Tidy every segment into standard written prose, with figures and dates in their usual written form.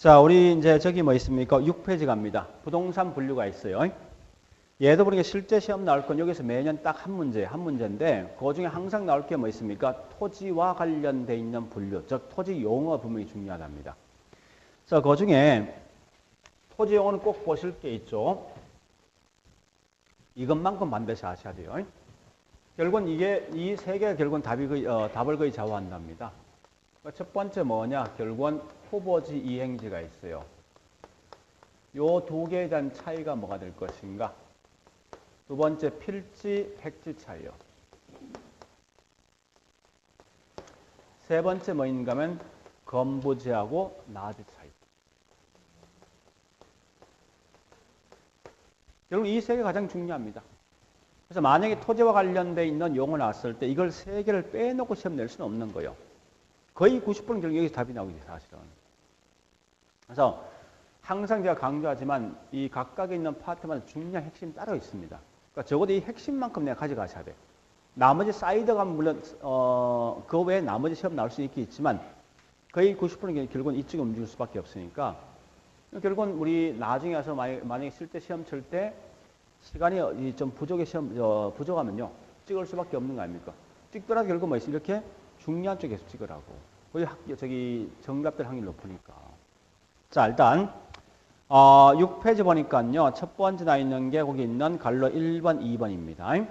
자, 우리 이제 저기 뭐 있습니까? 6페이지 갑니다. 부동산 분류가 있어요. 얘도 보니까 실제 시험 나올 건 여기서 매년 딱 한 문제인데 그 중에 항상 나올 게 뭐 있습니까? 토지와 관련돼 있는 분류, 즉 토지 용어 분명히 중요하답니다. 자, 그 중에 토지 용어는 꼭 보실 게 있죠. 이것만큼 반드시 아셔야 돼요. 결국은 이 세 개가 결국은 답을 거의 좌우한답니다. 첫 번째 뭐냐? 결국은 후보지 이행지가 있어요. 요 두 개에 대한 차이가 뭐가 될 것인가? 두 번째 필지, 획지 차이요. 세 번째 뭐인가 하면 건부지하고 나지 차이. 결국 이 세 개 가장 중요합니다. 그래서 만약에 토지와 관련돼 있는 용어 나왔을 때 이걸 세 개를 빼놓고 시험 낼 수는 없는 거예요. 거의 90%는 결국 여기서 답이 나오게 돼요, 사실은. 그래서 항상 제가 강조하지만 이 각각에 있는 파트마다 중요한 핵심이 따로 있습니다. 그러니까 적어도 이 핵심만큼 내가 가져가셔야 돼. 나머지 사이드가 물론 그 외에 나머지 시험 나올 수 있겠지만 거의 90%는 결국은 이쪽에 움직일 수밖에 없으니까 결국은 우리 나중에 와서 만약에 실제 시험 칠 때 시간이 좀 부족하면요 찍을 수밖에 없는 거 아닙니까? 찍더라도 결국 뭐 있어 이렇게 중요한 쪽에서 찍으라고. 거의 정답될 확률이 높으니까. 자, 일단 6페이지 보니까요. 첫 번째 나 있는 게 거기 있는 갈로 1번, 2번입니다.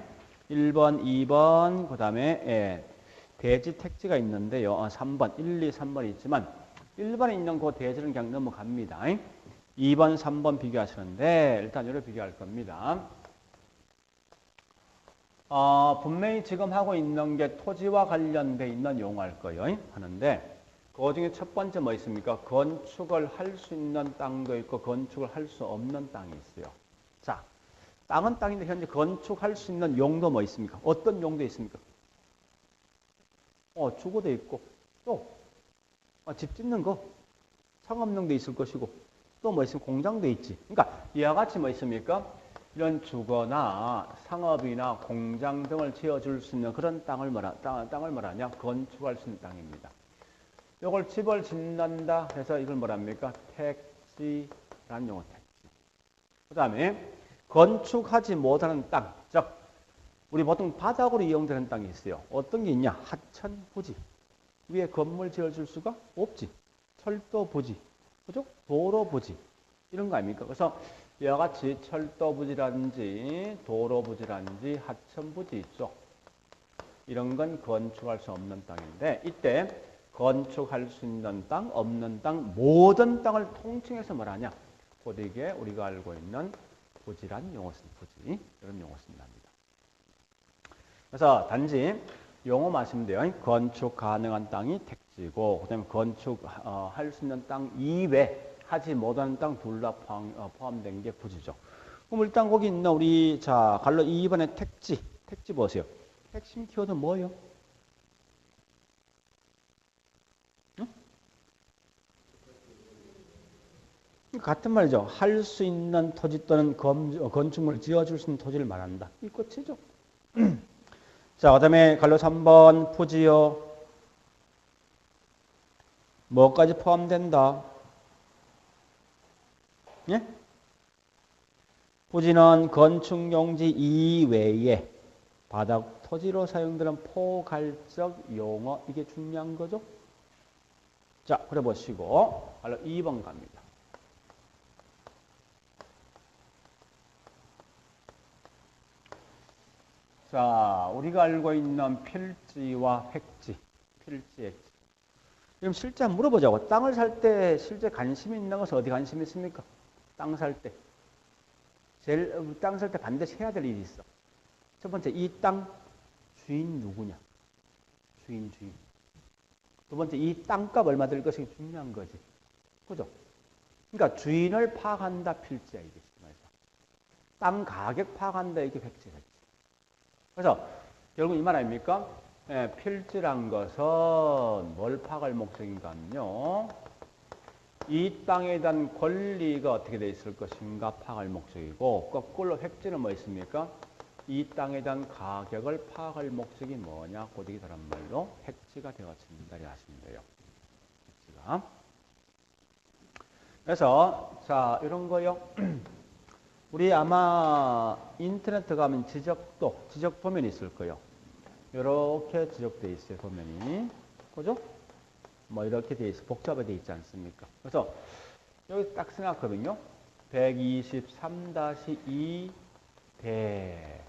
1번, 2번, 그 다음에 대지 택지가 있는데요. 3번, 1, 2, 3번이 있지만 1번에 있는 그 대지는 그냥 넘어갑니다. 2번, 3번 비교하시는데 일단 이렇게 비교할 겁니다. 분명히 지금 하고 있는 게 토지와 관련돼 있는 용어일 거예요. 하는데 그 중에 첫 번째 뭐 있습니까? 건축을 할 수 있는 땅도 있고 건축을 할 수 없는 땅이 있어요. 자, 땅은 땅인데 현재 건축할 수 있는 용도 뭐 있습니까? 어떤 용도 있습니까? 주거도 있고 또 집 짓는 거 상업용도 있을 것이고 또 뭐 있으면 공장도 있지. 그러니까 이와 같이 뭐 있습니까? 이런 주거나 상업이나 공장 등을 지어줄 수 있는 그런 땅을 말하냐? 건축할 수 있는 땅입니다. 이걸 집을 짓는다 해서 이걸 뭐랍니까? 택지라는 용어 택지. 그 다음에 건축하지 못하는 땅, 즉 우리 보통 바닥으로 이용되는 땅이 있어요. 어떤 게 있냐? 하천, 부지. 위에 건물 지어줄 수가 없지. 철도 부지, 그죠? 도로 부지 이런 거 아닙니까? 그래서 이와 같이 철도 부지라든지 도로 부지라든지 하천 부지 있죠. 이런 건 건축할 수 없는 땅인데 이때 건축할 수 있는 땅, 없는 땅, 모든 땅을 통칭해서 뭐라냐? 곧 이게 우리가 알고 있는 부지란 용어 쓴 부지 이런 용어 쓴답니다. 그래서 단지 용어만 하시면 돼요. 건축 가능한 땅이 택지고 그다음에 건축할 수 있는 땅 이외 하지 못하는 땅 둘 다 포함된 게 부지죠. 그럼 일단 거기 있는 우리 자 갈로 2번의 택지 보세요. 핵심 키워드 뭐예요? 응? 같은 말이죠. 할 수 있는 토지 또는 건축물 지어줄 수 있는 토지를 말한다. 이 끝이죠. 자, 그 다음에 갈로 3번 부지요. 뭐까지 포함된다? 예? 부지는 건축용지 이외에 바닥 토지로 사용되는 포괄적 용어 이게 중요한 거죠. 자, 그래 보시고 갈로 2번 갑니다. 자, 우리가 알고 있는 필지와 획지, 필지, 획지. 그럼 실제 한번 물어보자고. 땅을 살 때 실제 관심 있는 것은 어디 관심 있습니까? 땅 살 때. 땅 살 때 반드시 해야 될 일이 있어. 첫 번째, 이 땅 주인 누구냐? 주인. 두 번째, 이 땅값 얼마 들 것이 중요한 거지. 그죠? 그러니까 주인을 파악한다, 필지야, 이게. 땅 가격 파악한다, 이게 획지야. 그래서 결국 이 말 아닙니까? 필지란 것은 뭘 파악할 목적인가 하면요. 이 땅에 대한 권리가 어떻게 돼 있을 것인가 파악할 목적이고 거꾸로 획지는 뭐 있습니까? 이 땅에 대한 가격을 파악할 목적이 뭐냐? 고딕이 다른 말로 획지가 되어진다. 하시면 돼요. 획지가. 그래서 자 이런 거요. 우리 아마 인터넷 가면 지적 도면이 있을 거예요. 이렇게 지적되어 있어요. 도면이. 그죠? 뭐 이렇게 돼 있어. 복잡하게 돼 있지 않습니까? 그래서 여기 딱 생각하거든요. 123-2 대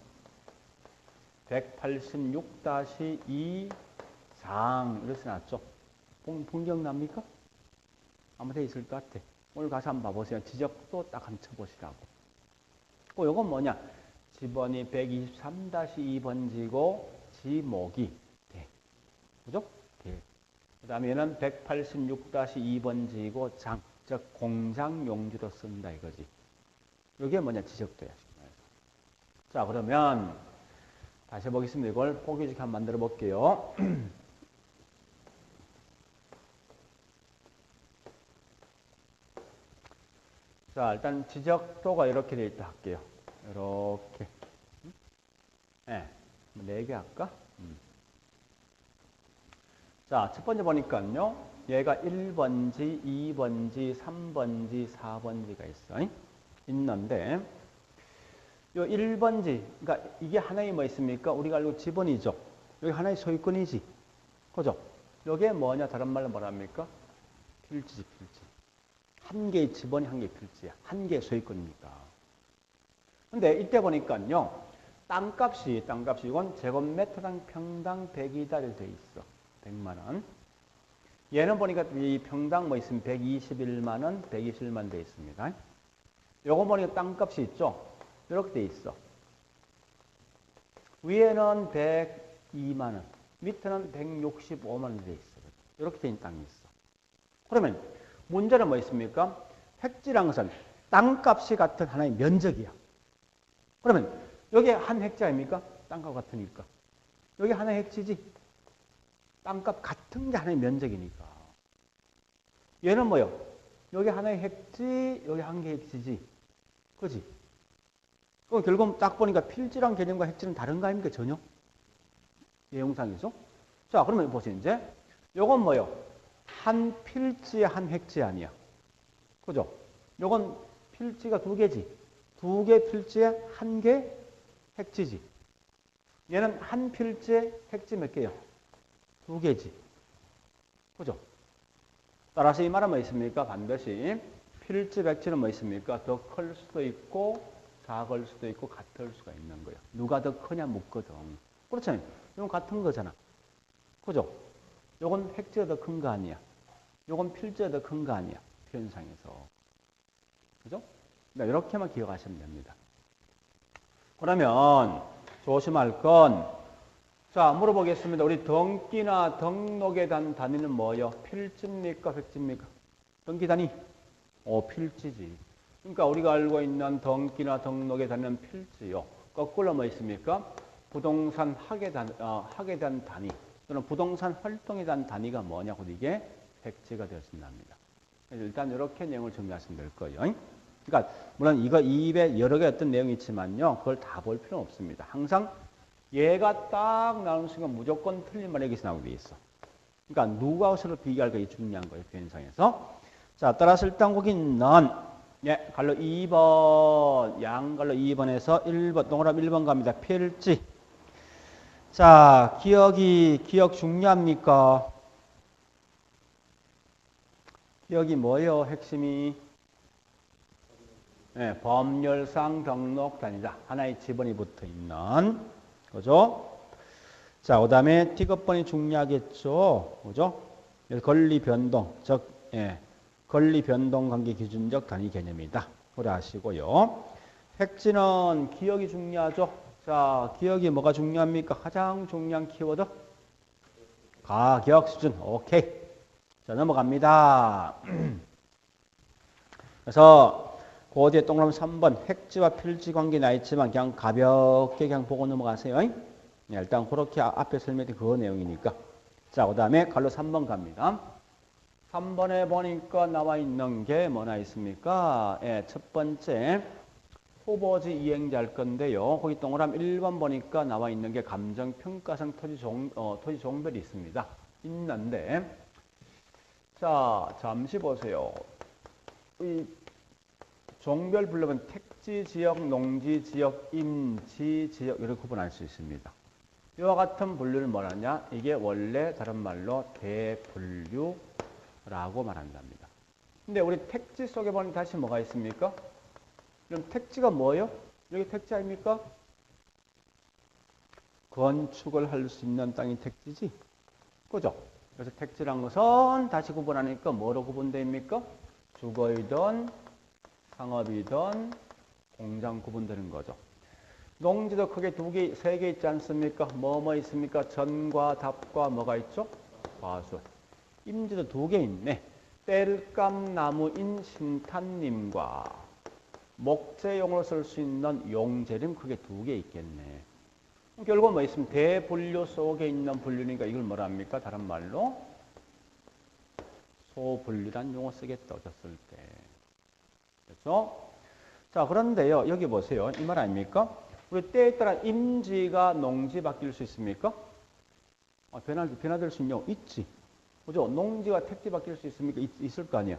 186-2 상 이렇게 나왔죠. 기억납니까? 아마 돼 있을 것 같아. 오늘 가서 한번 봐보세요. 지적도 딱 한번 쳐보시라고. 요건 뭐냐? 지번이 123-2번지고 지목이 대. 그죠? 대. 그 다음에 얘는 186-2번지고 장. 즉 공장 용지로 쓴다 이거지. 이게 뭐냐? 지적도야. 자 그러면 다시 해보겠습니다. 이걸 포기식 한번 만들어 볼게요. 자, 일단 지적도가 이렇게 되어 있다 할게요. 이렇게. 네. 4개 할까? 자, 첫 번째 보니까요. 얘가 1번지, 2번지, 3번지, 4번지가 있어. 있는데, 요 1번지, 그러니까 이게 하나의 뭐 있습니까? 우리가 알고 지번이죠. 여기 하나의 소유권이지. 그죠? 요게 뭐냐? 다른 말로 뭐랍니까? 필지지, 필지. 한 개의 지번이 한 개의 필지야. 한 개의 소유권이니까. 근데 이때 보니까요. 땅값이 이건 제곱미터당 평당 100이다 이렇게 돼 있어. 100만 원. 얘는 보니까 이 평당 뭐 있으면 121만 원, 121만 돼 있습니다. 요거 보니까 땅값이 있죠. 이렇게 돼 있어. 위에는 102만 원, 밑에는 165만 원 돼 있어. 이렇게 돼 있는 땅이 있어. 그러면 문제는 뭐 있습니까? 획지란 것은 땅값이 같은 하나의 면적이야. 그러면 여기 한 획지 아닙니까? 땅값 같으니까. 여기 하나의 획지지. 땅값 같은 게 하나의 면적이니까. 얘는 뭐요? 여기 하나의 획지, 여기 한 개의 획지지. 그지? 그럼 결국 딱 보니까 필지란 개념과 획지는 다른 거 아닙니까? 전혀? 내용상에서. 자, 그러면 보세요, 이제. 요건 뭐요? 한 필지에 한 획지 아니야. 그죠? 요건 필지가 2개지. 2개 필지에 한 개 획지지. 얘는 한 필지에 획지 몇 개요? 2개지. 그죠? 따라서 이 말은 뭐 있습니까? 반드시 필지 획지는 뭐 있습니까? 더 클 수도 있고 작을 수도 있고 같을 수가 있는 거예요. 누가 더 크냐 묻거든. 그렇잖아요. 이건 같은 거잖아. 그죠? 요건 획지가 더 큰 거 아니야. 요건 필지가 더 큰 거 아니야. 표현상에서. 그죠? 이렇게만 기억하시면 됩니다. 그러면 조심할 건, 자, 물어보겠습니다. 우리 등기나 등록에 대한 단위는 뭐예요? 필지입니까? 획지입니까? 등기 단위? 필지지. 그러니까 우리가 알고 있는 등기나 등록에 대한 필지요. 거꾸로 뭐 있습니까? 부동산 학에 대한 단위 또는 부동산 활동에 대한 단위가 뭐냐고 이게 획지가 되었습니다. 일단 이렇게 내용을 정리하시면 될 거예요. 그러니까 물론 이거 입에 여러 개 어떤 내용이 있지만요. 그걸 다 볼 필요는 없습니다. 항상 얘가 딱 나오는 순간 무조건 틀린 말이 여기서 나오게 돼 있어. 그러니까 누가 서로 비교할 게 중요한 거예요. 표현상에서. 자, 따라서 일단 거기는 갈로 2번, 양갈로 2번에서 1번, 동그라미 1번 갑니다. 필지. 자, 기억 중요합니까? 기억이 뭐예요? 핵심이? 네, 법률상 등록 단위다. 하나의 지번이 붙어 있는. 그죠? 자, 그 다음에 티급번이 중요하겠죠? 그죠? 권리 변동, 권리 변동 관계 기준적 단위 개념이다. 그래 하시고요. 획지는 기억이 중요하죠? 자, 기억이 뭐가 중요합니까? 가장 중요한 키워드? 가격 수준. 오케이. 자, 넘어갑니다. 그래서 그 뒤에 동그라미 3번 획지와 필지 관계 나 있지만 그냥 가볍게 그냥 보고 넘어가세요. 네, 일단 그렇게 앞에 설명드린 그 내용이니까. 자, 그 다음에 갈로 3번 갑니다. 3번에 보니까 나와 있는 게 뭐나 있습니까? 예, 첫 번째 후보지 이행자 할 건데요. 거기 동그라미 1번 보니까 나와 있는 게 감정평가상 토지 종별이 있습니다. 있는데 자, 잠시 보세요. 이 종별 분류는 택지 지역, 농지 지역, 임지 지역 이렇게 구분할 수 있습니다. 이와 같은 분류를 뭐하냐? 이게 원래 다른 말로 대분류라고 말한답니다. 근데 우리 택지 속에 보니 다시 뭐가 있습니까? 그럼 택지가 뭐예요? 여기 택지 아닙니까? 건축을 할 수 있는 땅이 택지지. 그죠? 그래서 택지란 것은 다시 구분하니까 뭐로 구분됩니까? 주거이든 상업이든 공장 구분되는 거죠. 농지도 크게 두 개, 세 개 있지 않습니까? 뭐 있습니까? 전과 답과 뭐가 있죠? 과수. 임지도 두 개 있네. 땔감나무인 신탄님과 목재용으로 쓸 수 있는 용재림 크게 두 개 있겠네. 결국 뭐 있으면 대분류 속에 있는 분류니까 이걸 뭐라 합니까? 다른 말로 소분류란 용어 쓰겠다. 어졌을 때. 그렇죠? 자, 그런데요. 여기 보세요. 이 말 아닙니까? 우리 때에 따라 임지가 농지 바뀔 수 있습니까? 변화될 수 있는 경우 있지. 그죠? 농지가 택지 바뀔 수 있습니까? 있을 거 아니야.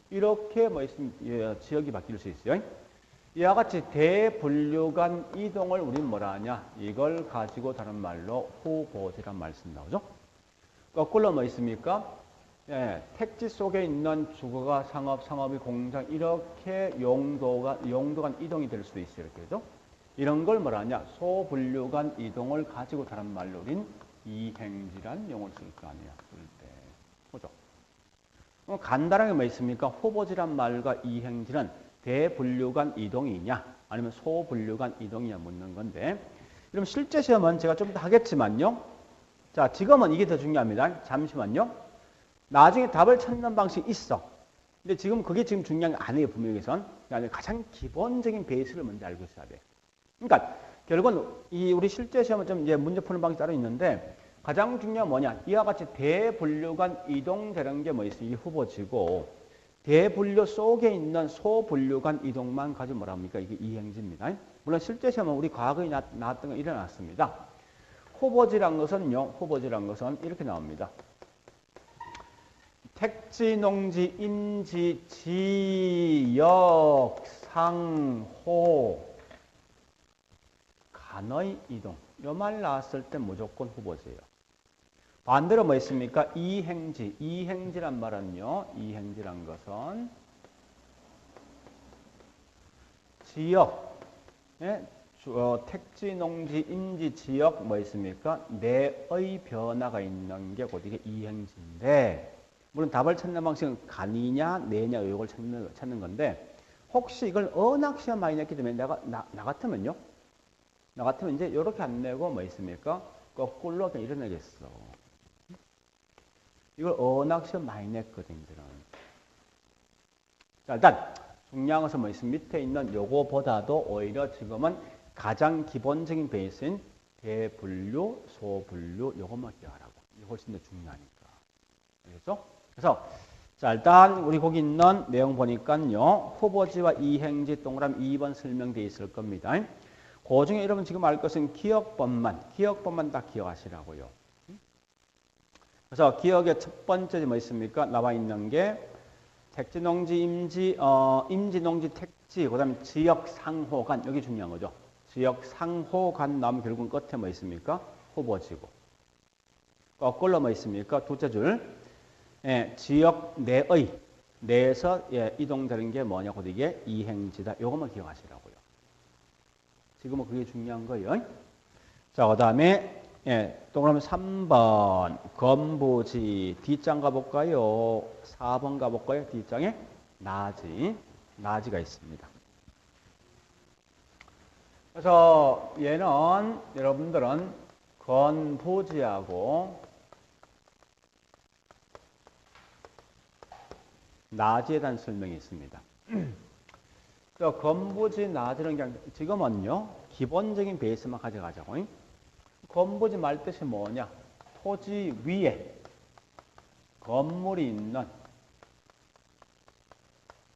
이렇게 뭐 있으면 예, 지역이 바뀔 수 있어요. 이와 같이 대분류 간 이동을 우리는 뭐라 하냐? 이걸 가지고 다른 말로 후보지란 말 쓴다. 그죠? 거꾸로 뭐 있습니까? 예, 택지 속에 있는 주거가 상업, 상업이 공장 이렇게 용도 간 이동이 될 수도 있어요. 이렇게 그죠? 이런 걸 뭐라 하냐? 소분류 간 이동을 가지고 다른 말로 우린 이행지란 용어를 쓸 거 아니야. 쓸 때. 그죠? 간단하게 뭐 있습니까? 후보지란 말과 이행지는 대분류 간 이동이냐 아니면 소분류 간 이동이냐 묻는 건데 그럼 실제 시험은 제가 좀 더 하겠지만요. 자, 지금은 이게 더 중요합니다. 잠시만요. 나중에 답을 찾는 방식이 있어. 근데 지금 그게 지금 중요한 게 아니에요. 분명히선. 가장 기본적인 베이스를 먼저 알고 있어야 돼. 그러니까 결국은 이 우리 실제 시험은 좀 이제 문제 푸는 방식이 따로 있는데 가장 중요한 뭐냐? 이와 같이 대분류 간 이동되는 게 뭐 있어요? 이 후보지고 대분류 속에 있는 소분류 간 이동만 가지고 뭐라 합니까? 이게 이행지입니다. 물론 실제 시험은 우리 과거에 나왔던 거 일어났습니다. 후보지란 것은요. 후보지란 것은 이렇게 나옵니다. 택지, 농지, 임지, 지역, 상호, 간의 이동. 이 말 나왔을 때 무조건 후보지예요. 반대로 뭐 있습니까? 이행지. 이행지란 말은요. 이행지란 것은 지역, 택지, 농지, 임지, 지역 뭐 있습니까? 내의 변화가 있는 게 곧 이게 이행지인데 물론 답을 찾는 방식은 간이냐, 내냐 이걸 찾는 건데 혹시 이걸 어학 시험 많이 냈기 때문에 나 같으면요. 나 같으면 이제 이렇게 안 내고 뭐 있습니까? 거꾸로 그냥 이뤄내겠어. 이걸 어학 시험 많이 냈거든, 이들은. 자, 일단 중요한 것은 뭐 있습니까? 밑에 있는 요거보다도 오히려 지금은 가장 기본적인 베이스인 대분류, 소분류 요것만 기억하라고. 이게 훨씬 더 중요하니까. 알겠죠? 그래서 자, 일단 우리 거기 있는 내용 보니까요. 후보지와 이행지 동그라미 2번 설명되어 있을 겁니다. 그 중에 여러분 지금 알 것은 기억법만 딱 기억하시라고요. 그래서 기억의 첫 번째 뭐 있습니까? 나와 있는 게 택지, 농지, 임지, 농지, 택지, 그 다음에 지역 상호간 여기 중요한 거죠. 지역 상호간 나오면 결국은 끝에 뭐 있습니까? 후보지고. 거꾸로 뭐 있습니까? 둘째 줄. 지역 내에서 이동되는 게 뭐냐고 이게 이행지다. 이것만 기억하시라고요. 지금은 그게 중요한 거예요. 자, 그 다음에 동그라미 3번 건부지 뒷장 가볼까요? 4번 가볼까요? 뒷장에 나지가 있습니다. 그래서 얘는 여러분들은 건부지하고 나지에 대한 설명이 있습니다. 건부지, 나지는 그냥 지금은요 기본적인 베이스만 가져가자고. 건부지 말 뜻이 뭐냐? 토지 위에 건물이 있는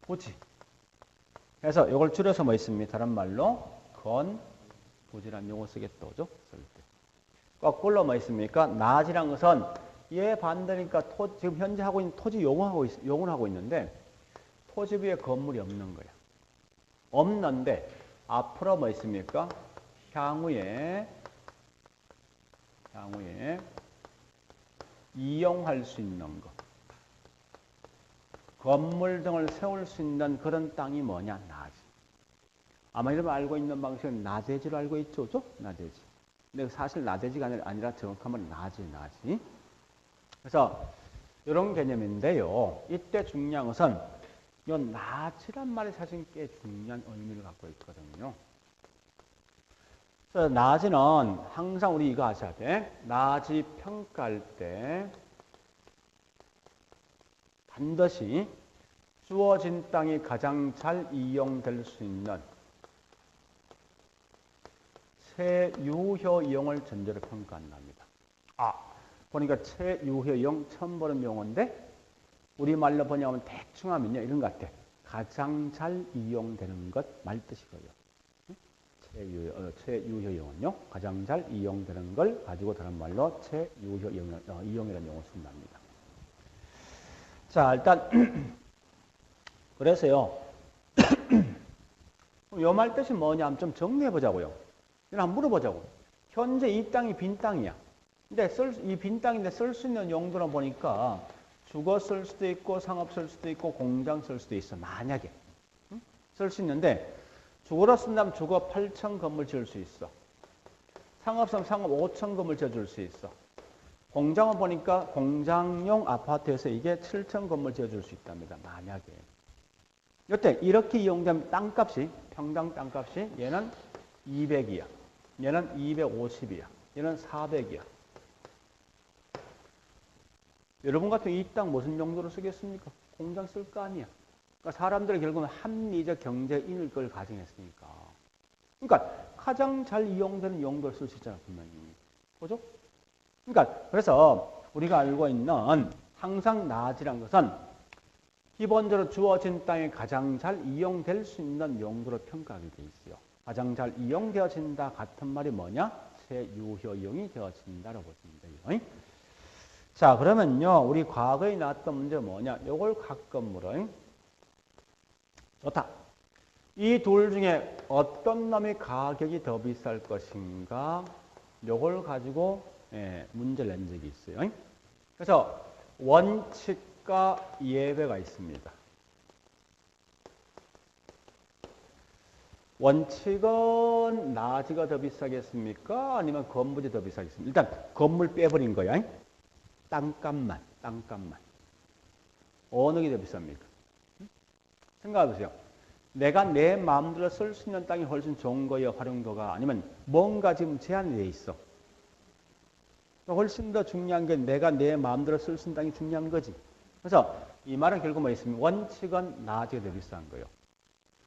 부지. 그래서 이걸 줄여서 뭐 있습니다? 다른 말로 건부지라는 용어 쓰겠다. 그죠? 쓸 때. 거꾸로 뭐 있습니까? 나지란 것은 얘 반대니까 지금 현재 하고 있는 토지 용을 하고 있는데 토지 위에 건물이 없는 거야. 없는데 앞으로 뭐 있습니까? 향후에 이용할 수 있는 거. 건물 등을 세울 수 있는 그런 땅이 뭐냐? 나지. 아마 여러분 알고 있는 방식은 나대지로 알고 있죠? 그죠? 나대지. 근데 사실 나대지가 아니라 정확하면 나지. 그래서 이런 개념인데요. 이때 중요한 것은 이 나지란 말이 사실 꽤 중요한 의미를 갖고 있거든요. 그래서 나지는 항상 우리 이거 아셔야 돼. 나지 평가할 때 반드시 주어진 땅이 가장 잘 이용될 수 있는 최유효 이용을 전제로 평가한답니다. 보니까 최유효 이용 처음 보는 용어인데 우리말로 번역하면 대충 하면요. 이런 것 같아. 가장 잘 이용되는 것 말 뜻이고요. 최유효 이용은요. 가장 잘 이용되는 걸 가지고 다른 말로 최유효 이용이라는 용어를 쓴답니다. 자, 일단 그래서요. 요 말 뜻이 뭐냐 좀 정리해 보자고요. 한번 물어보자고. 현재 이 땅이 빈 땅이야. 근데 이 빈 땅인데 쓸 수 있는 용도로 보니까 주거 쓸 수도 있고 상업 쓸 수도 있고 공장 쓸 수도 있어. 만약에 쓸 수 있는데 주거로 쓴다면 주거 8천 건물 지을 수 있어. 상업 쓰면 상업 5천 건물 지어줄 수 있어. 공장을 보니까 공장용 아파트에서 이게 7천 건물 지어줄 수 있답니다. 만약에. 여태 이렇게 이용되면 땅값이 평당 땅값이 얘는 200이야. 얘는 250이야. 얘는 400이야. 여러분 같은 이 땅 무슨 용도로 쓰겠습니까? 공장 쓸 거 아니야. 그러니까 사람들이 결국은 합리적 경제인을 걸 가정했으니까. 그러니까 가장 잘 이용되는 용도를 쓸 수 있잖아, 분명히. 그죠? 그러니까 그래서 우리가 알고 있는 항상 나지란 것은 기본적으로 주어진 땅에 가장 잘 이용될 수 있는 용도로 평가하게 돼 있어요. 가장 잘 이용되어진다 같은 말이 뭐냐? 최유효 이용이 되어진다라고 보시면 돼요. 자, 그러면요. 우리 과거에 나왔던 문제 뭐냐? 요걸 가끔 물어요. 좋다. 이 둘 중에 어떤 놈의 가격이 더 비쌀 것인가? 요걸 가지고 문제를 낸 적이 있어요. 그래서 원칙과 예외가 있습니다. 원칙은 나지가 더 비싸겠습니까? 아니면 건물이 더 비싸겠습니까? 일단 건물 빼버린 거야. 땅값만. 어느 게 더 비쌉니까? 생각해 보세요. 내가 내 마음대로 쓸 수 있는 땅이 훨씬 좋은 거예요, 활용도가. 아니면 뭔가 지금 제한이 돼 있어. 훨씬 더 중요한 게 내가 내 마음대로 쓸 수 있는 땅이 중요한 거지. 그래서 이 말은 결국 뭐 있습니까? 원칙은 나지가 더 비싼 거예요.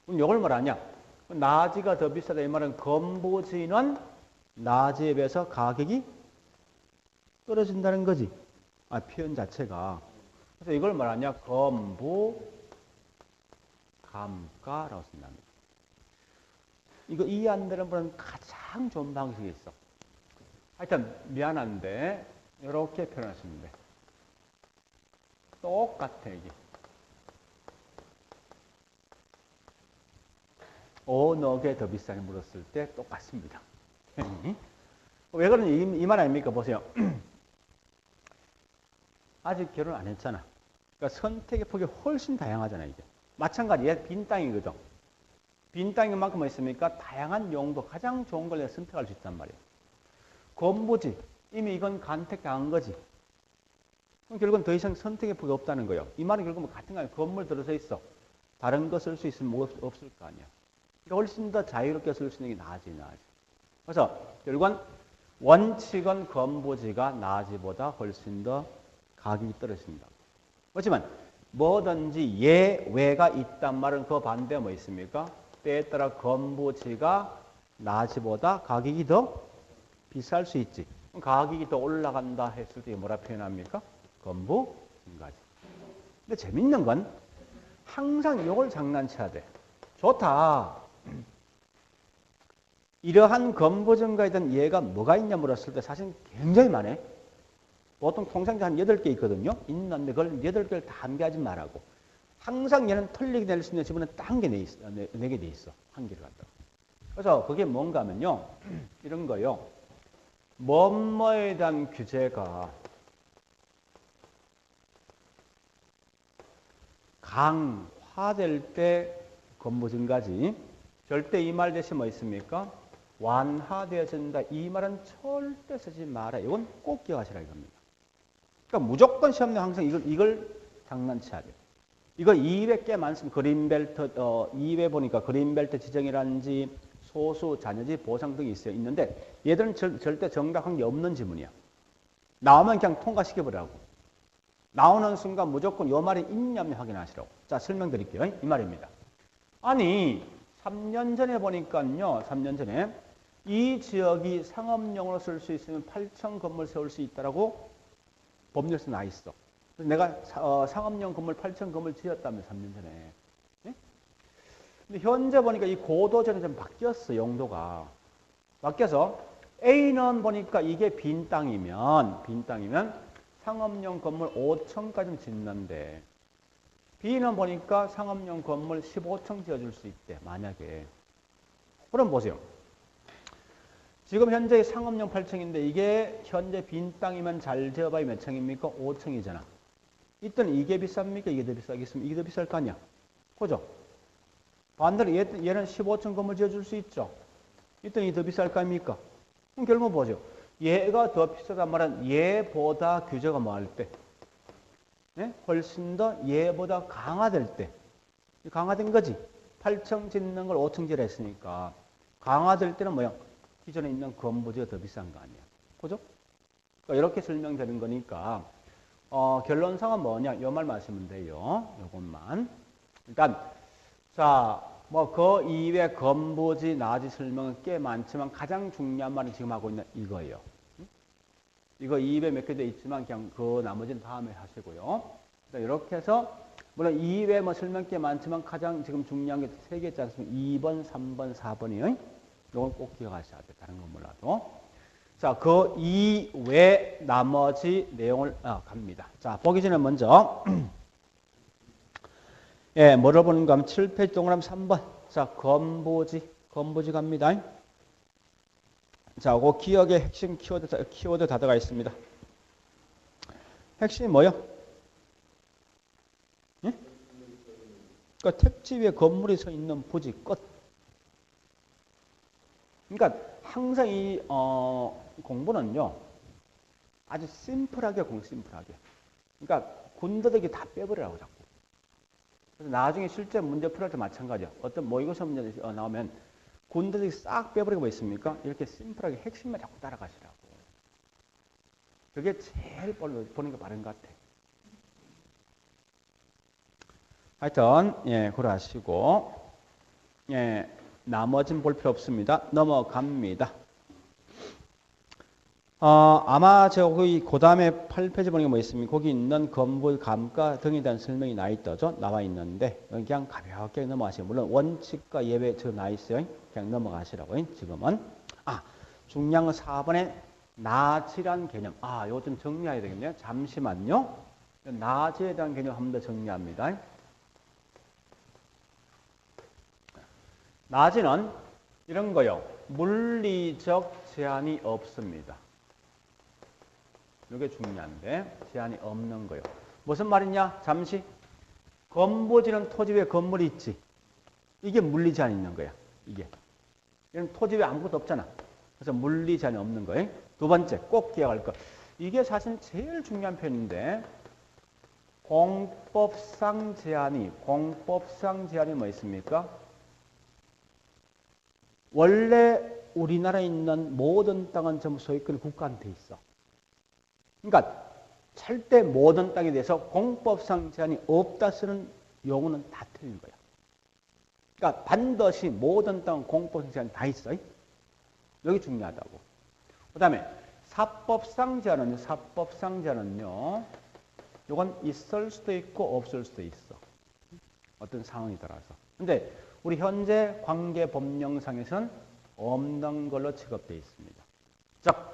그럼 이걸 뭐라냐? 나지가 더 비싸다 이 말은 건보지는 나지에 비해서 가격이 떨어진다는 거지. 표현 자체가. 그래서 이걸 말하냐? 건보 감가라고 쓴답니다. 이거 이해 안 되는 분은 가장 좋은 방식이 있어. 하여튼 미안한데 이렇게 표현하시면 돼. 똑같아 이게. 어느 게 더 비싸게 물었을 때 똑같습니다. 왜 그러니 이 말 아닙니까? 보세요. 아직 결혼 안 했잖아. 그러니까 선택의 폭이 훨씬 다양하잖아 이게. 마찬가지 얘 빈 땅이거든. 빈 땅인 만큼 뭐 있습니까? 다양한 용도 가장 좋은 걸 내가 선택할 수 있단 말이야. 건보지. 이미 이건 간택당한 거지. 그럼 결국은 더 이상 선택의 폭이 없다는 거예요. 이 말은 결국은 같은 거 아니야. 건물 들어서 있어. 다른 거 쓸 수 있으면 뭐 없을 거 아니야. 그러니까 훨씬 더 자유롭게 쓸 수 있는 게 나아지. 그래서 결국은 원칙은 건보지가 나지보다 훨씬 더 가격이 떨어진다. 그렇지만 뭐든지 예외가 있단 말은 그 반대에 뭐 있습니까? 때에 따라 건보지가 나지보다 가격이 더 비쌀 수 있지. 가격이 더 올라간다 했을 때 뭐라 표현합니까? 건보 증가지. 근데 재밌는 건 항상 이걸 장난쳐야 돼. 좋다. 이러한 건보 증가에 대한 예가 뭐가 있냐 물었을 때 사실 굉장히 많아. 보통 통상자 한 8개 있거든요. 있는데 그걸 8개를 다 암기하지 말라고. 항상 얘는 틀리게 낼 수 있는 지문은 딱 한 개 내게 돼 있어. 한 개를 갖다가. 그래서 그게 뭔가 하면요. 이런 거요. 뭐뭐에 대한 규제가 강화될 때 건무 증가지. 절대 이 말 대신 뭐 있습니까? 완화되어진다. 이 말은 절대 쓰지 마라. 이건 꼭 기억하시라 이겁니다. 그러니까 무조건 시험에 항상 이걸 장난쳐야 돼요. 이거 200개 많습니다. 그린벨트, 2회 보니까 그린벨트 지정이라든지 소수, 잔여지, 보상 등이 있는데 얘들은 절대 정답한 게 없는 지문이야. 나오면 그냥 통과시켜버리라고. 나오는 순간 무조건 요 말이 있냐 없냐 확인하시라고. 자, 설명드릴게요. 이 말입니다. 아니, 3년 전에 보니까요. 3년 전에 이 지역이 상업용으로 쓸 수 있으면 8천 건물 세울 수 있다라고 법률에서 나 있어. 내가 상업용 건물 8천 건물 지었다며 3년 전에. 네? 근데 현재 보니까 이 고도제는 좀 바뀌었어. 용도가. 바뀌어서 A는 보니까 이게 빈 땅이면 상업용 건물 5층까지 짓는데 B는 보니까 상업용 건물 15층 지어줄 수 있대. 만약에. 그럼 보세요. 지금 현재 상업용 8층인데 이게 현재 빈 땅이면 잘 지어봐야 몇 층입니까? 5층이잖아. 이때는 이게 비쌉니까? 이게 더 비싸겠습니까? 이게 더 비쌀 거 아니야. 그죠? 반대로 얘는 15층 건물 지어줄 수 있죠. 이때는 이게 더 비쌀 거 아닙니까? 그럼 결국 보죠. 얘가 더 비싸단 말은 얘보다 규제가 뭐 할 때? 네? 훨씬 더 얘보다 강화될 때. 강화된 거지. 8층 짓는 걸 5층 지으라 했으니까. 강화될 때는 뭐야? 기존에 있는 건물지가 더 비싼 거 아니야. 그죠? 그러니까 이렇게 설명되는 거니까 결론상은 뭐냐? 요 말 마시면 돼요. 요것만. 일단 자, 뭐 그 이외 건부지, 나지 설명은 꽤 많지만 가장 중요한 말은 지금 하고 있는 이거예요. 이거 2배 몇 개 돼 있지만 그냥 그 나머지는 다음에 하시고요. 이렇게 해서 물론 2회 뭐 설명 꽤 많지만 가장 지금 중요한 게 3개 있지 않습니까? 2번, 3번, 4번이요. 이걸 꼭 기억하셔야 돼요. 다른 건 몰라도. 자, 그 이외 나머지 내용을 갑니다. 자, 보기 전에 먼저 예, 뭐를 보는 거 하면 7페이지 동그라미 3번. 자, 건부지 갑니다. 자, 그 기억의 핵심 키워드 다 들어가 있습니다. 핵심이 뭐요? 예? 그러니까 택지 위에 건물이 서 있는 부지 끝. 그러니까 항상 이 공부는요. 아주 심플하게 심플하게. 그러니까 군더더기 다 빼버리라고 자꾸. 그래서 나중에 실제 문제 풀할 때 마찬가지야. 어떤 모의고사 문제 나오면 군더더기 싹 빼버리고 뭐 있습니까? 이렇게 심플하게 핵심만 자꾸 따라가시라고. 그게 제일 보는 게 바른 것 같아. 하여튼 예, 그러하시고 예, 나머지는 볼 필요 없습니다. 넘어갑니다. 아마 그 다음에 8페이지 보니까 뭐 있습니까? 거기 있는 건물 감가 등에 대한 설명이 나와 있는데 그냥 가볍게 넘어가시고 물론 원칙과 예외 저 나와 있어요. 그냥 넘어가시라고요. 지금은 중요한 건 4번에 나지란 개념. 이거 좀 정리해야 되겠네요. 잠시만요. 나지에 대한 개념 한 번 더 정리합니다. 나지는 이런 거요. 물리적 제한이 없습니다. 이게 중요한데 제한이 없는 거요. 무슨 말이냐? 잠시 건부지는 토지 위에 건물이 있지. 이게 물리 제한이 있는 거야. 이게. 이런 토지 위에 아무것도 없잖아. 그래서 물리 제한이 없는 거예요. 두 번째 꼭 기억할 거. 이게 사실 제일 중요한 표현인데 공법상 제한이 뭐 있습니까? 원래 우리나라에 있는 모든 땅은 전부 소유권이 국가한테 있어. 그러니까 절대 모든 땅에 대해서 공법상 제한이 없다 쓰는 용어는 다 틀린 거야. 그러니까 반드시 모든 땅은 공법상 제한이 다 있어. 여기 중요하다고. 그 다음에 사법상 제한은요. 이건 있을 수도 있고 없을 수도 있어. 어떤 상황에 따라서. 근데 우리 현재 관계법령상에서는 없는 걸로 취급되어 있습니다. 자,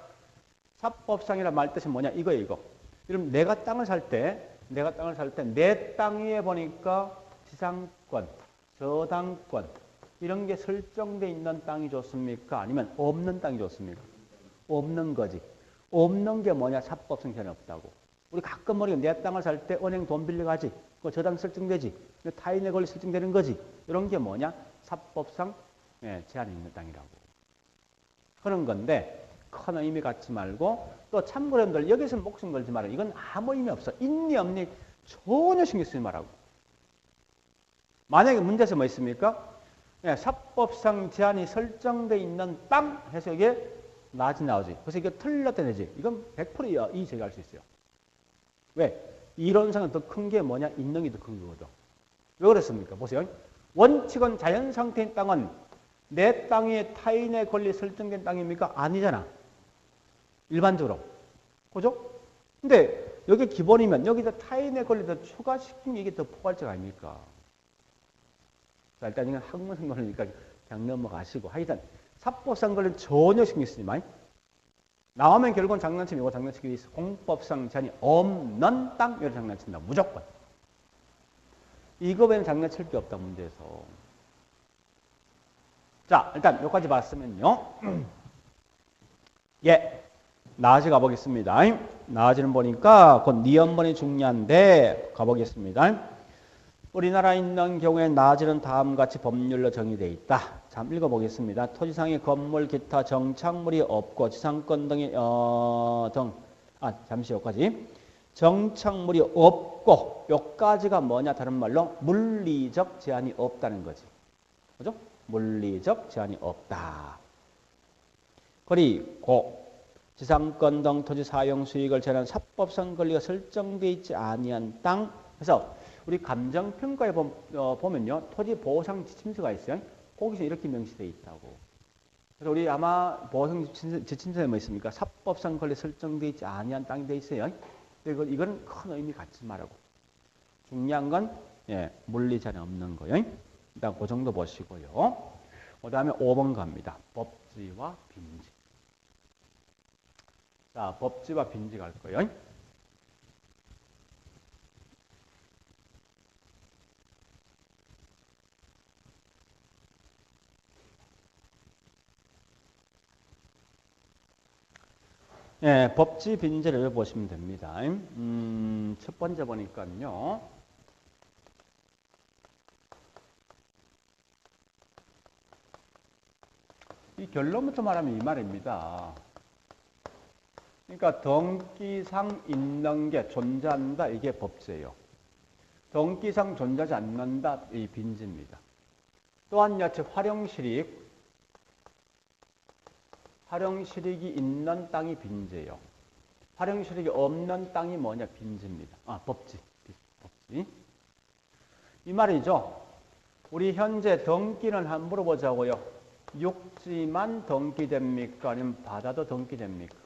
사법상이란 말 뜻이 뭐냐? 이거. 그럼 내가 땅을 살 때 내가 땅을 살 때 내 땅 위에 보니까 지상권, 저당권 이런 게 설정돼 있는 땅이 좋습니까? 아니면 없는 땅이 좋습니까? 없는 거지. 없는 게 뭐냐? 사법성 제한이 없다고. 우리 가끔 머리가 내 땅을 살 때 은행 돈 빌려가지. 그 저당 설정되지. 타인의 권리 설정되는 거지. 이런 게 뭐냐? 사법상 제한이 있는 땅이라고. 그런 건데 큰 의미 갖지 말고 또 참고로 여러분들 여기서 목숨 걸지 말아요. 이건 아무 의미 없어. 있니 없니 전혀 신경 쓰지 말라고. 만약에 문제에서 뭐 있습니까? 사법상 제한이 설정되어 있는 땅 해서 이게 낮이 나오지. 그래서 이게 틀렸다 내지. 이건 100% 이 제기할 수 있어요. 왜? 이론상은 더 큰 게 뭐냐? 있는 게 더 큰 거거든. 왜 그랬습니까? 보세요. 원칙은 자연 상태인 땅은 내 땅에 타인의 권리 설정된 땅입니까? 아니잖아. 일반적으로. 그죠? 근데 여기 기본이면 여기서 타인의 권리를 추가시킨 게 이게 더 포괄적 아닙니까? 자, 일단 이건 학문성 논리니까 그냥 넘어가시고. 하여튼 사법상 권리는 전혀 신경 쓰지 마. 나오면 결국은 장난치면 이거 장난치기 있어. 공법상 제한이 없는 땅 이런 장난친다. 무조건. 이거 외에는 장난칠 게 없다 문제에서. 자, 일단 여기까지 봤으면요. 예, 나아지 가보겠습니다. 나아지는 보니까 곧 니은번이 중요한데 가보겠습니다. 우리나라에 있는 경우에 나아지는 다음같이 법률로 정의되어 있다. 잠 읽어보겠습니다. 토지상의 건물, 기타 정착물이 없고 지상권 등의 잠시 여기까지. 정착물이 없고 여기까지가 뭐냐? 다른 말로 물리적 제한이 없다는 거지. 그죠? 물리적 제한이 없다. 그리고 지상권 등 토지 사용 수익을 제한하는 사법상 권리가 설정되어 있지 아니한 땅. 그래서 우리 감정평가에 보면요. 토지 보호상 지침서가 있어요. 거기서 이렇게 명시되어 있다고. 그래서 우리 아마 보호상 지침서에 뭐 있습니까? 사법상 권리 설정되어 있지 아니한 땅이 되어 있어요. 이건 큰 의미 갖지 말라고. 중요한 건 물리 제한이 없는 거예요. 일단 그 정도 보시고요. 그 다음에 5번 갑니다. 법지와 빈지. 자, 법지와 빈지 갈 거예요. 법지 빈지를 보시면 됩니다. 첫 번째 보니까요. 이 결론부터 말하면 이 말입니다. 그러니까 등기상 있는 게 존재한다. 이게 법제예요. 등기상 존재하지 않는다. 이 빈지입니다. 또한 여치 활용실익이 있는 땅이 빈지예요. 활용실익이 없는 땅이 뭐냐? 빈지입니다. 법지. 법지. 이 말이죠. 우리 현재 등기는 한번 물어보자고요. 육지만 등기됩니까? 아니면 바다도 등기됩니까?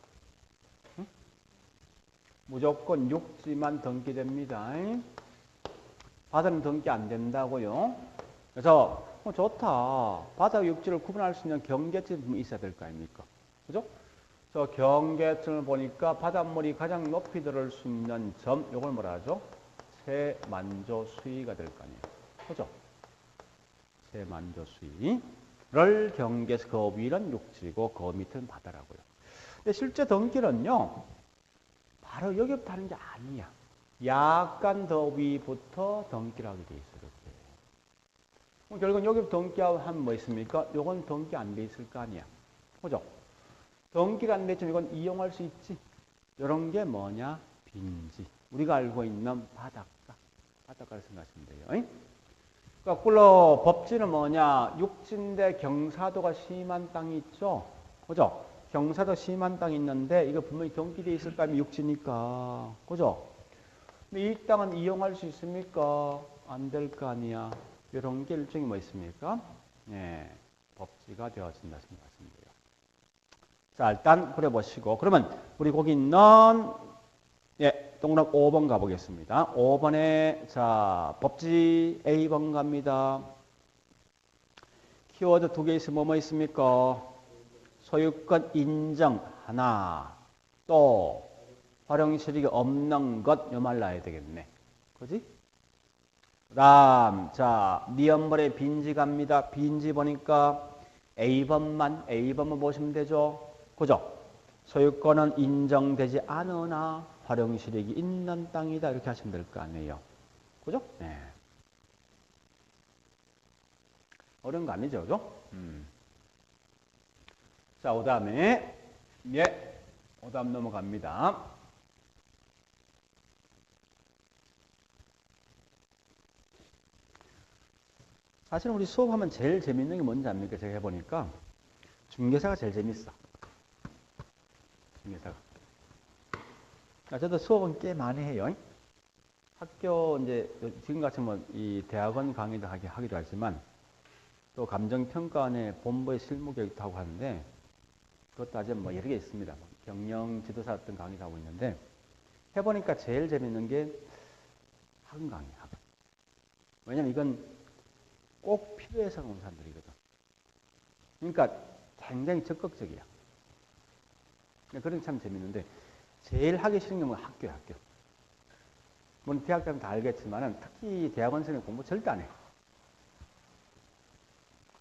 응? 무조건 육지만 등기됩니다. 바다는 등기 안 된다고요. 그래서 좋다. 바다와 육지를 구분할 수 있는 경계점이 있어야 될 거 아닙니까? 그죠? 그래서 경계점을 보니까 바닷물이 가장 높이 들을 수 있는 점, 이걸 뭐라 하죠? 세만조 수위가 될 거 아니에요. 그죠? 세만조 수위를 경계해서 그 위는 육지고 그 밑은 바다라고요. 근데 실제 등기는요, 바로 여기부터 하는 게 아니야. 약간 더 위부터 등기를 하게 돼 있어요. 이렇게. 결국은 여기부터 등기하면 뭐 있습니까? 요건 등기 안 돼 있을 거 아니야. 그죠? 등기가 안 됐지만 이건 이용할 수 있지. 이런 게 뭐냐? 빈지. 우리가 알고 있는 바닷가. 바닷가를 생각하시면 돼요. 그러니까 꿀로 법지는 뭐냐? 육지인데 경사도가 심한 땅이 있죠? 그죠? 경사도 심한 땅이 있는데 이거 분명히 등기되어 있을 거 아니면 육지니까. 그죠? 근데 이 땅은 이용할 수 있습니까? 안 될 거 아니야. 이런 게 일종의 뭐 있습니까? 법지가 되어진다 생각하시면 돼요. 자, 일단 그려보시고. 그러면 우리 거기 있는 동그란 5번 가보겠습니다. 5번에 자 법지 A번 갑니다. 키워드 2개 있으면 뭐 있습니까? 소유권 인정 하나, 또 활용실익이 없는 것 요 말 나야 되겠네. 그지? 그다음 자 니은벌에 빈지 갑니다. 빈지 보니까 A번만 보시면 되죠. 그죠? 소유권은 인정되지 않으나 활용실익이 있는 땅이다. 이렇게 하시면 될 거 아니에요. 그죠? 네. 어려운 거 아니죠, 그죠? 자, 그 다음에, 예, 그 다음 넘어갑니다. 사실 우리 수업하면 제일 재밌는 게 뭔지 압니까? 제가 해보니까 중개사가 제일 재밌어. 중개사가. 저도 수업은 꽤 많이 해요. 학교 이제 지금같이 뭐 이 대학원 강의도 하기도 하지만 또 감정평가원의 본부의 실무교육도 하고 하는데 그것도 아주 뭐 여러 개 있습니다. 경영 지도사 어떤 강의도 하고 있는데 해보니까 제일 재밌는 게 학원 강의야. 학원. 왜냐면 이건 꼭 필요해서 온 사람들이거든. 그러니까 굉장히 적극적이야. 그런 게 참 재밌는데 제일 하기 싫은 게 뭐 학교야, 학교. 물론 대학 가면 다 알겠지만은 특히 대학원생은 공부 절대 안 해.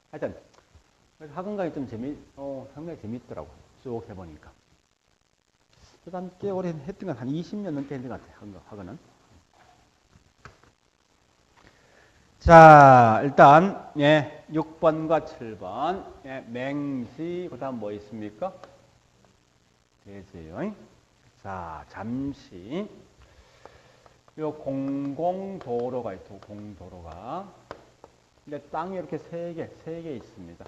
하여튼 학원 강의 좀 상당히 재밌더라고. 쭉 해보니까. 그래서 한 꽤 오래 했던 건 한 20년 넘게 했던 것 같아요. 학원은. 자, 일단, 예, 6번과 7번. 예, 맹시, 그 다음 뭐 있습니까? 대지요. 자, 잠시. 요 공공도로가 있고, 공도로가. 근데 땅이 이렇게 세 개 있습니다.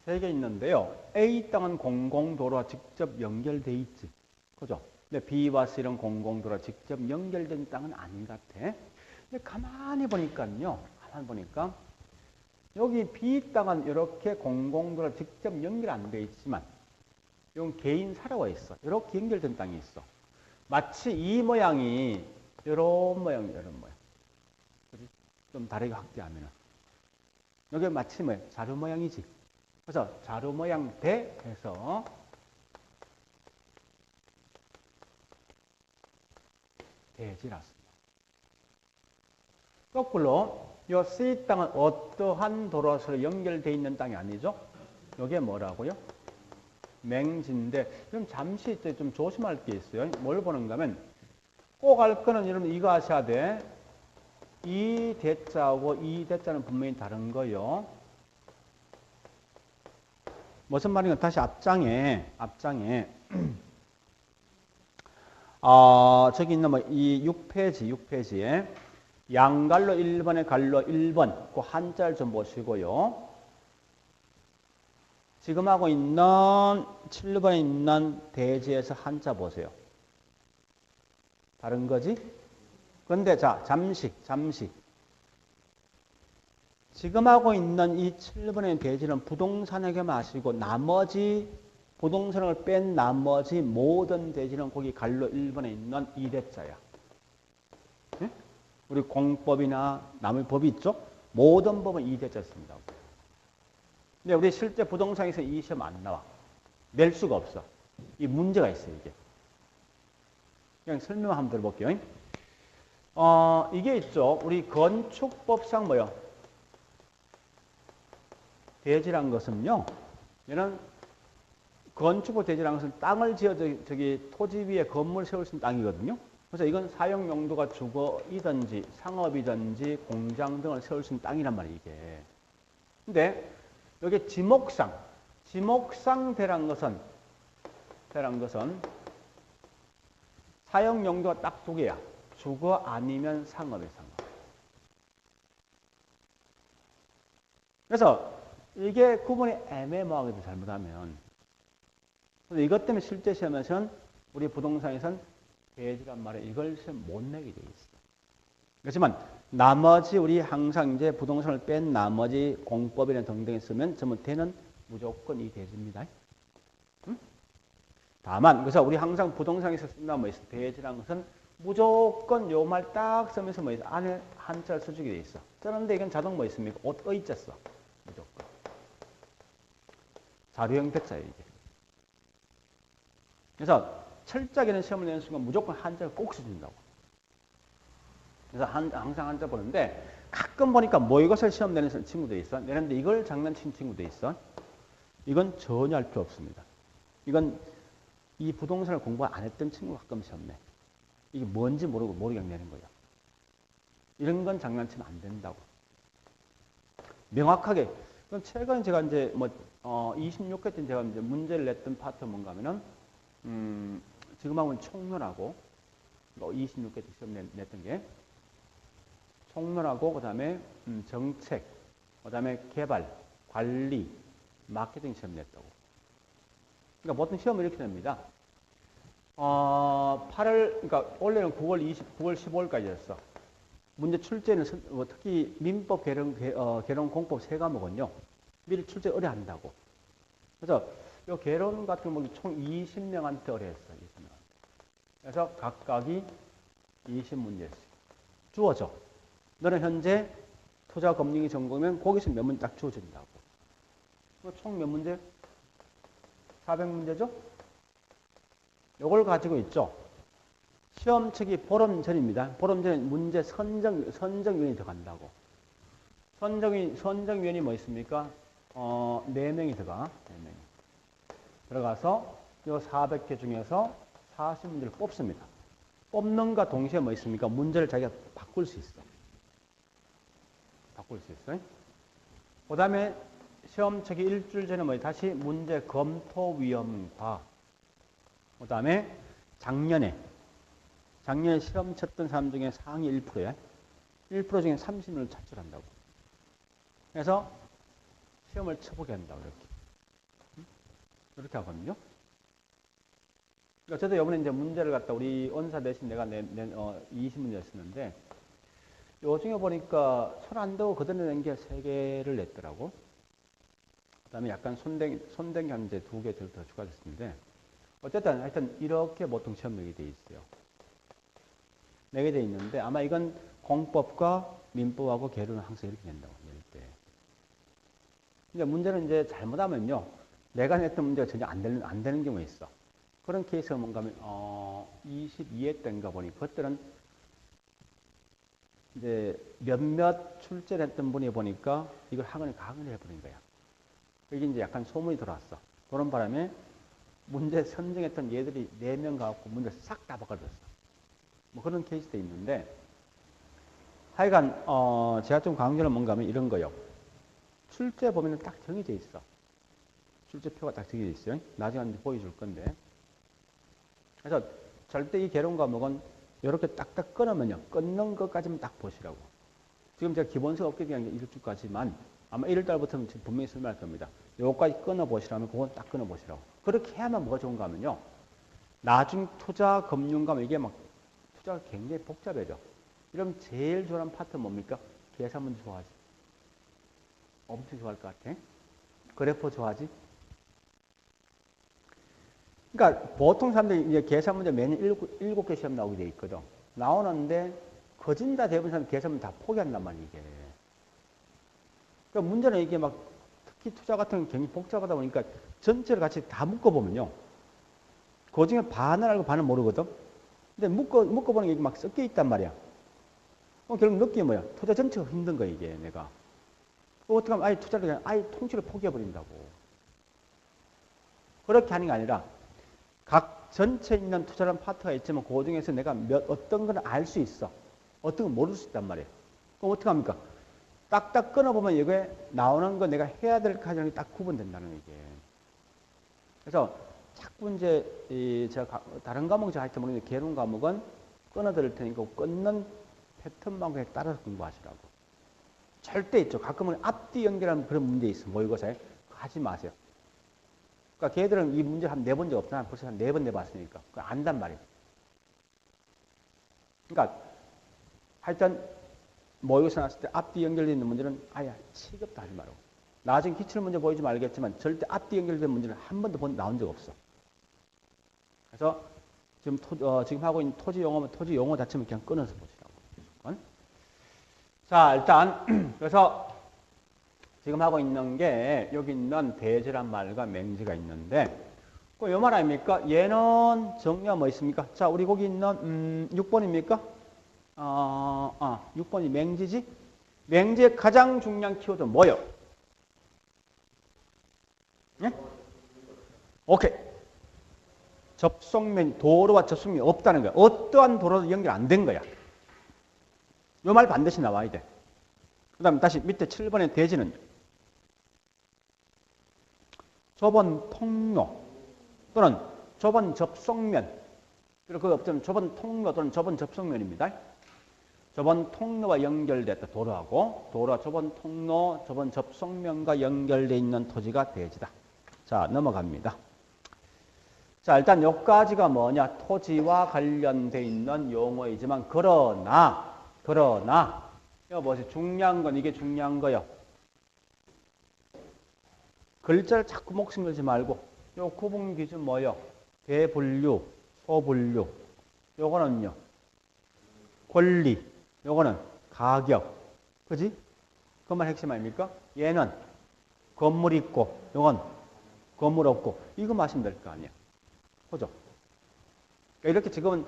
세 개 있는데요. A 땅은 공공도로와 직접 연결돼 있지. 그죠? 근데 B와 C는 공공도로와 직접 연결된 땅은 아닌 것 같아. 근데 가만히 보니까요. 여기 B 땅은 이렇게 공공도로와 직접 연결 안 돼 있지만 이건 개인 사료가 있어. 이렇게 연결된 땅이 있어. 마치 이 모양이 이런 모양. 좀 다르게 확대하면은 여기 마치 자루 모양이지. 그래서 자루 모양 대 해서 대지라습니다. 거꾸로 이 C 땅은 어떠한 도로로 연결되어 있는 땅이 아니죠? 이게 뭐라고요? 맹지인데 그럼 잠시 좀 조심할 게 있어요. 뭘 보는가 하면 꼭 알 거는 여러분 이거 하셔야 돼. 이 대자하고 이 대자는 분명히 다른 거요. 무슨 말인가? 다시 앞장에 저기 있는 이 6페이지에 양갈로 1번에 갈로 1번 그 한자를 좀 보시고요. 지금 하고 있는 7번에 있는 대지에서 한자 보세요. 다른 거지? 그런데 자, 잠시. 지금 하고 있는 이 7번의 대지는 부동산에게 마시고 나머지 부동산을 뺀 나머지 모든 대지는 거기 갈로 1번에 있는 이대자야. 네? 우리 공법이나 남의 법이 있죠? 모든 법은 이대자 씁니다. 근데 우리 실제 부동산에서 이 시험 안 나와. 낼 수가 없어. 이 문제가 있어요, 이게. 그냥 설명 한번 들어볼게요. 이게 있죠. 우리 건축법상 뭐요? 대지란 것은요. 얘는 건축법 대지라는 것은 땅을 지어 저기 토지 위에 건물 세울 수 있는 땅이거든요. 그래서 이건 사용 용도가 주거이든지 상업이든지 공장 등을 세울 수 있는 땅이란 말이에요, 이게. 근데 여기 지목상 대란 것은 사용 용도가 딱 두 개야. 주거 아니면 상업의 상업. 그래서 이게 구분이 애매모호하게 잘못하면 이것 때문에 실제 시험에서는 우리 부동산에서는 대지란 말에 이걸 못 내게 돼 있어. 그렇지만 나머지 우리 항상 이제 부동산을 뺀 나머지 공법이나 등등에 쓰면 전부 대는 무조건 이 대지입니다. 응? 다만 그래서 우리 항상 부동산에서 쓴다 뭐 있어. 대지라는 것은 무조건 요 말 딱 쓰면서 뭐 있어. 안에 한자를 써주게 돼 있어. 그런데 이건 자동 뭐 있습니까? 의자 써. 무조건. 자료 형태자예요, 이게. 그래서 철자기는 시험을 내는 순간 무조건 한자를 꼭 써준다고. 그래서 항상 한자 보는데 가끔 보니까 모의고사 시험 내는 친구들이 있어. 내는데 이걸 장난친 친구들이 있어. 이건 전혀 할 필요 없습니다. 이건 이 부동산을 공부 안 했던 친구가 가끔 시험 내. 이게 뭔지 모르게 내는 거야. 이런 건 장난치면 안 된다고. 명확하게. 그럼 최근 제가 이제 26회 때 제가 이제 문제를 냈던 파트가 뭔가 하면은, 지금 하면 총론하고, 26회 때 시험 냈던 게, 총론하고, 그 다음에 정책, 그 다음에 개발, 관리, 마케팅 시험 냈다고. 그러니까 보통 시험을 이렇게 냅니다. 8월, 그러니까 원래는 9월 15일까지였어. 문제 출제는 특히 민법, 개론, 공법 세 과목은요. 미리 출제 의뢰한다고. 그래서 이 개론 같은 경우는 총 20명한테 의뢰했어. 20명. 그래서 각각이 20문제씩 주어져. 너는 현재 투자 금융이 전공이면 거기서 몇 문제 딱 주어진다고. 총 몇 문제? 400문제죠? 이걸 가지고 있죠. 시험 측이 보름 전입니다. 보름 전에 문제 선정위원이 들어간다고. 선정위원이 뭐 있습니까? 4명이 들어가. 4명이. 들어가서 이 400개 중에서 40문제를 뽑습니다. 뽑는과 동시에 뭐 있습니까? 문제를 자기가 바꿀 수 있어. 바꿀 수 있어요. 그 다음에 시험 측이 일주일 전에 뭐 다시 문제 검토위원과 그 다음에 작년에 시험 쳤던 사람 중에 상위 1%야. 1% 중에 30명을 차출한다고. 그래서 시험을 쳐보게 한다고, 이렇게. 이렇게 하거든요. 그러니까 저도 이번에 이제 문제를 갖다 우리 원사 대신 내가 20문제 였었는데, 요 중에 보니까 손 안 대고 그대로 낸 게 3개를 냈더라고. 그 다음에 약간 손댄 게 한 이제 2개 더 추가됐는데, 어쨌든 하여튼 이렇게 보통 시험 내게 돼 있어요. 내게 돼 있는데 아마 이건 공법과 민법하고 개론은 항상 이렇게 낸다고. 낼 때. 근데 문제는 이제 잘못하면요. 내가 냈던 문제가 전혀 안 되는 경우가 있어. 그런 케이스가 뭔가 하면 22회 때인가 보니 그것들은 이제 몇몇 출제를 했던 분이 보니까 이걸 학원에 강의를 해버린 거야. 이게 이제 약간 소문이 들어왔어. 그런 바람에 문제 선정했던 얘들이 4명 가갖고 문제를 싹 다 바꿔줬어. 뭐 그런 케이스도 있는데, 하여간, 제가 좀 강조는 뭔가 하면 이런 거요. 출제 보면은 딱 정해져 있어. 출제표가 딱 정해져 있어요. 나중에 한번 보여줄 건데. 그래서 절대 이 개론 과목은 이렇게 딱딱 끊으면요. 끊는 것까지만 딱 보시라고. 지금 제가 기본서 없게 그냥 1주까지만 아마 1월달부터는 분명히 설명할 겁니다. 요거까지 끊어보시라면 그건 딱 끊어보시라고. 그렇게 해야만 뭐가 좋은가 하면요. 나중 투자 금융가면 이게 막 투자가 굉장히 복잡해져. 이러면 제일 좋아하는 파트 뭡니까? 계산 문제 좋아하지. 엄청 좋아할 것 같아. 그래프 좋아하지. 그러니까 보통 사람들이 이제 계산 문제 매년 7개 시험 나오게 돼 있거든. 나오는데 거진 다 대부분 사람 계산 문제 다 포기한단 말이야, 이게. 그러니까 문제는 이게 막 특히 투자 같은 건 굉장히 복잡하다 보니까 전체를 같이 다 묶어보면요. 그 중에 반을 알고 반을 모르거든. 근데 묶어보는 게 이게 막 섞여 있단 말이야. 결국 느낌이 뭐야? 투자 전체가 힘든 거야, 이게 내가. 어떻게 하면 아예 투자를 그냥 아예 통째로 포기해버린다고. 그렇게 하는 게 아니라 각 전체에 있는 투자라는 파트가 있지만 그 중에서 내가 어떤 건 알 수 있어. 어떤 건 모를 수 있단 말이에요. 그럼 어떻게 합니까? 딱딱 끊어보면 이게 나오는 거 내가 해야 될 과정이 딱 구분된다는 게. 그래서 자꾸 이제 제가 다른 과목 제가 할지 모르겠는데 개론 과목은 끊어드릴 테니까 끊는 패턴만 따라서 공부하시라고. 절대 있죠. 가끔은 앞뒤 연결하는 그런 문제 있어. 모의고사에. 하지 마세요. 그러니까 걔들은 이 문제 한 4번 적 없잖아. 벌써 한 4번 내봤으니까. 그거 안단 말이에요. 그러니까 하여튼 모의고사 나왔을 때 앞뒤 연결되어 있는 문제는 아예 취급도 하지 말고. 나중에 기출 문제 보여주면 알겠지만 절대 앞뒤 연결된 문제는 한 번도 나온 적 없어. 그래서 지금 하고 있는 토지 용어 자체는 그냥 끊어서 보시라고. 자, 일단 그래서 지금 하고 있는 게 여기 있는 대지란 말과 맹지가 있는데 그 요 말 아닙니까? 얘는 정리가 뭐 있습니까? 자, 우리 거기 있는 6번입니까? 6번이 맹지지? 맹지의 가장 중요한 키워드 뭐요? 예? 오케이. 접속면, 도로와 접속면이 없다는 거야. 어떠한 도로도 연결 안 된 거야. 요 말 반드시 나와야 돼. 그 다음 다시 밑에 7번의 대지는 좁은 통로 또는 좁은 접속면, 그리고 그거 없으면 좁은 통로 또는 좁은 접속면입니다. 좁은 통로와 연결됐다. 도로하고 도로와 좁은 통로, 좁은 접속면과 연결되어 있는 토지가 대지다. 자, 넘어갑니다. 자, 일단 여기까지가 뭐냐? 토지와 관련돼 있는 용어이지만 그러나 이거 뭐지? 중요한 건 이게 중요한 거요. 글자를 자꾸 목숨 걸지 말고 요 구분 기준 뭐요? 대분류, 소분류. 요거는요. 권리. 요거는 가격. 그지? 그만 핵심 아닙니까? 얘는 건물 있고 요건 건물 없고 이거 마시면 될 거 아니야. 그죠? 그러니까 이렇게 지금은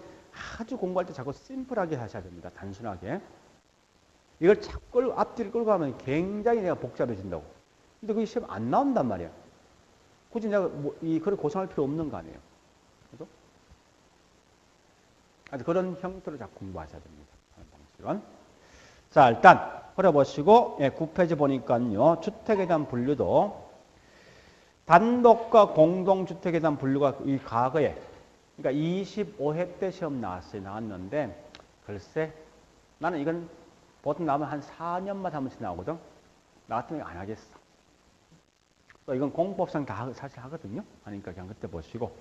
아주 공부할 때 자꾸 심플하게 하셔야 됩니다. 단순하게. 이걸 자꾸 앞뒤를 끌고 가면 굉장히 내가 복잡해진다고. 근데 그게 시험 안 나온단 말이야. 굳이 내가 그걸 고생할 필요 없는 거 아니에요. 그죠? 아주 그런 형태로 자꾸 공부하셔야 됩니다. 방식은. 자, 일단 그려보시고 9페이지 보니까요. 주택에 대한 분류도 단독과 공동주택에 대한 분류가 이 과거에 그러니까 25회 때 시험 나왔는데 글쎄 나는 이건 보통 나오면 한 4년마다 한 번씩 나오거든. 나 같으면 안 하겠어. 또 이건 공법상 다 사실 하거든요. 하니까 그냥 그때 보시고.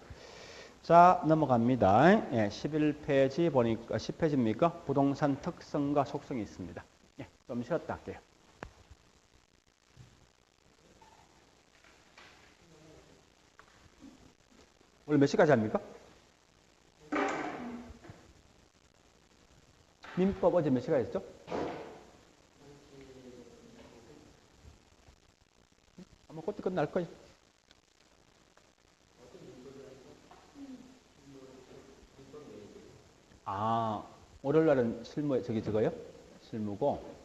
자, 넘어갑니다. 11페이지 보니까 10페이지입니까? 부동산 특성과 속성이 있습니다. 좀 쉬었다 할게요. 오늘 몇 시까지 합니까? 민법 어제 몇 시까지 했죠? 아마 그때 끝날 거예요. 월요일 날은 실무, 저거요? 실무고.